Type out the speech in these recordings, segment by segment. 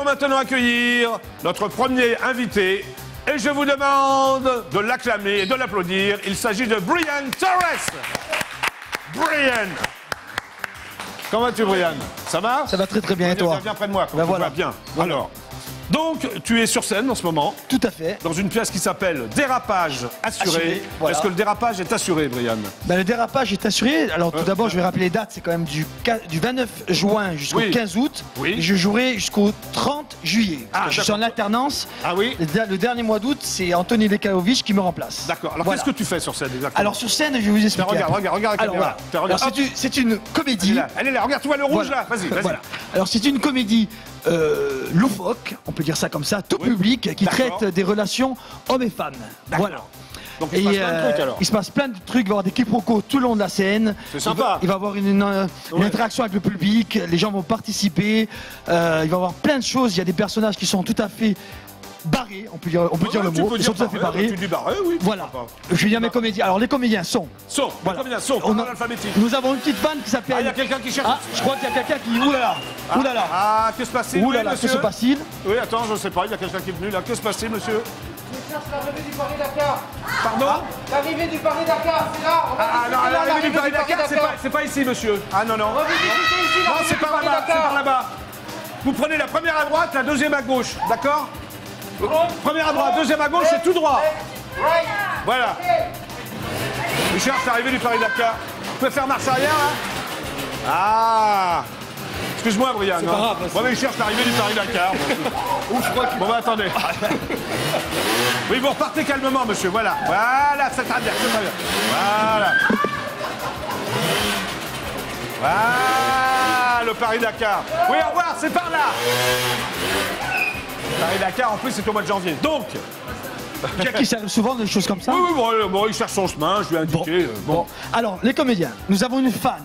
allons maintenant accueillir notre premier invité. Et je vous demande de l'acclamer et de l'applaudir. Il s'agit de Brian Torres. Brian. Comment vas-tu, Brian? Ça va? Ça va très très bien, et toi? Viens près de moi. Ben voilà. Bien. Alors, donc, tu es sur scène en ce moment. Tout à fait. Dans une pièce qui s'appelle Dérapage assuré. Voilà. Est-ce que le dérapage est assuré, Brian? Ben, le dérapage est assuré. Alors tout d'abord, je vais rappeler les dates. C'est quand même du 29 juin jusqu'au 15 août. Oui. Et je jouerai jusqu'au 30 juillet. Je suis en alternance. Ah oui? Le dernier mois d'août, c'est Anthony Lekaovic qui me remplace. D'accord. Alors voilà. qu'est-ce que tu fais sur scène exactement? Alors sur scène, je vais vous expliquer. Regarde la caméra. Alors, c'est une comédie. Elle est là, regarde, tu vois le rouge Voilà. là. Vas-y. Voilà. Alors c'est une comédie loufoque, on peut dire ça comme ça, tout public, qui traite des relations hommes et femmes. Voilà. Donc il se passe plein de trucs alors. Il se passe plein de trucs, il va y avoir des quiproquos tout le long de la scène. C'est sympa. Il va y avoir une interaction avec le public, les gens vont participer, il va y avoir plein de choses, il y a des personnages qui sont tout à fait barrés, on peut dire le mot, ils sont tout à fait barrés. Tu dis barré, oui. Voilà. Je vais dire mes comédiens. Alors les comédiens sont. Voilà. Combien sont? On a l'alphabétique. Nous avons une petite vanne qui s'appelle. Ah, il y a quelqu'un qui cherche. Ah, je crois qu'il y a quelqu'un qui. Oulala. Oulala. Ah, que se passe-t-il? Oulala, que se passe-t-il? Oui, attends, je ne sais pas, il y a quelqu'un qui est venu là. Que se passe-t-il, monsieur? Je cherche l'arrivée du Paris-Dakar. Pardon? L'arrivée du Paris-Dakar, c'est là. Ah non, l'arrivée du Paris-Dakar, c'est pas ici, monsieur. Ah non, non. Non, c'est par là-bas, c'est par là-bas. Vous prenez la première à droite, la deuxième à gauche, d'accord? Première à droite, deuxième à gauche, c'est tout droit. Voilà. Il cherche l'arrivée du Paris-Dakar. Vous pouvez faire marche arrière, là? Ah! Excuse-moi, Brian. C'est pas grave. Bon, mais il cherche l'arrivée du Paris-Dakar. Bon, bah, attendez. Oui, vous repartez calmement, monsieur. Voilà. Voilà, c'est très bien, c'est très bien. Voilà. Voilà, le Paris-Dakar. Oui, au revoir, c'est par là. Paris-Dakar, en plus, c'est au mois de janvier. Donc... Qui servent souvent des choses comme ça? Oui, bon, il cherche son chemin, je lui ai indiqué. Bon. Alors, les comédiens, nous avons une fan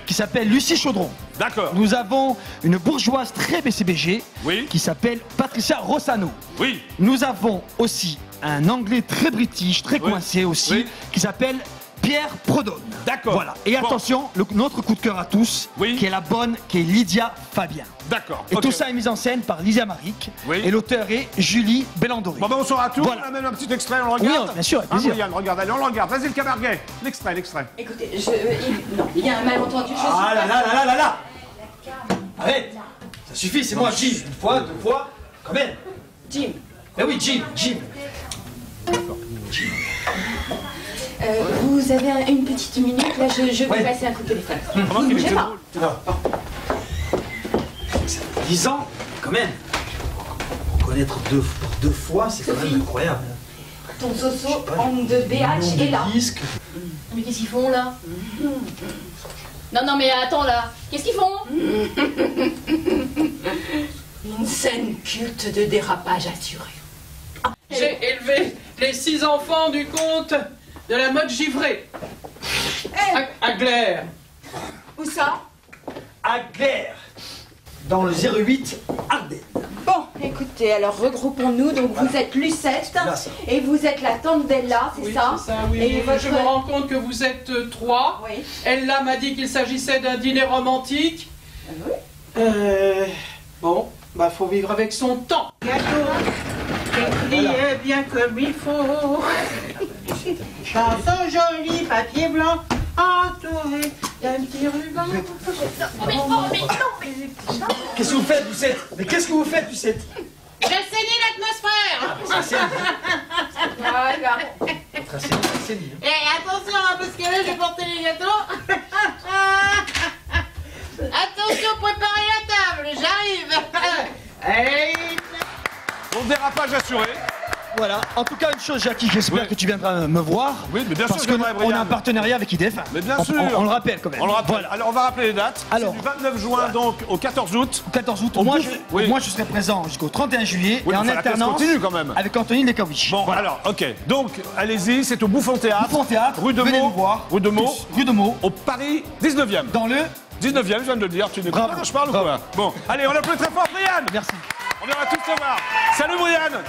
qui s'appelle Lucie Chaudron. D'accord. Nous avons une bourgeoise très BCBG qui s'appelle Patricia Rossano. Oui. Nous avons aussi un anglais très british, très coincé aussi, qui s'appelle Pierre Prodone. D'accord. Voilà. Et attention, notre coup de cœur à tous, qui est la bonne, qui est Lydia Fabien. D'accord. Et tout ça est mis en scène par Lysia Maric. Et l'auteur est Julie Bellandoré. Bon, ben on saura tout. Voilà. On a même un petit extrait, on le regarde. Oui, bien sûr, avec plaisir. Brian, regarde, allez, on le regarde. Vas-y, le camarguais. L'extrait. Écoutez, non, il y a un malentendu. Ah là. Arrête. Ça suffit, c'est moi, Jim. Une fois, deux fois, quand même. Jim. Eh oui, Jim. Vous avez une petite minute, là, je vais passer un coup de téléphone. Comment qu'il était drôle. 10 ans, quand même. Connaître deux fois, c'est quand même incroyable. Ton soso homme de BH est là. Mais qu'est-ce qu'ils font là? Non mais attends là, qu'est-ce qu'ils font? Une scène culte de dérapage assuré. J'ai élevé les 6 enfants du comte de la mode givrée. À Glaire. Où ça? À Glaire, dans le 08 Ardennes. Bon, écoutez, alors regroupons-nous. Donc vous êtes Lucette et vous êtes la tante d'Ella, c'est ça? C'est ça, oui. Et votre... Je me rends compte que vous êtes 3. Oui. Ella m'a dit qu'il s'agissait d'un dîner romantique. Oui. Bon, bah faut vivre avec son temps. Écrivez bien comme il faut. Dans son joli papier blanc, entouré d'un petit ruban. Qu'est-ce que vous faites, Lucette? Mais qu'est-ce que vous faites, Lucette? J'assaini l'atmosphère. Voilà. Et attention, hein, parce que là, j'ai porté les gâteaux. Attention, préparez la table, j'arrive. Allez. Bon, dérapage assuré. Voilà. En tout cas, une chose, Jackie, j'espère que tu viendras me voir. Oui, mais bien sûr, parce je viendrai, qu'on a un partenariat avec IDF. Mais bien sûr. On le rappelle quand même. On le rappelle. Voilà. Alors, on va rappeler les dates. Alors, du 29 juin, donc, au 14 août. 14 août, Au moi, bouffe. moi je serai présent jusqu'au 31 juillet Oui, et en enfin, la pièce alternance continue quand même. avec Anthony Lekaovic. Bon, Voilà. alors, ok. Donc, allez-y, c'est au Bouffon Théâtre. Bouffon Théâtre, Rue de venez Meaux. nous voir. Rue de Meaux. Rue de Meaux. Au Paris 19e. Dans le... 19e, je viens de le dire. Tu n'es pas Bravo. je parle ou quoi? Bon, allez, on applaudit très fort, Brian. Merci. On viendra tous te voir. Salut, Brian.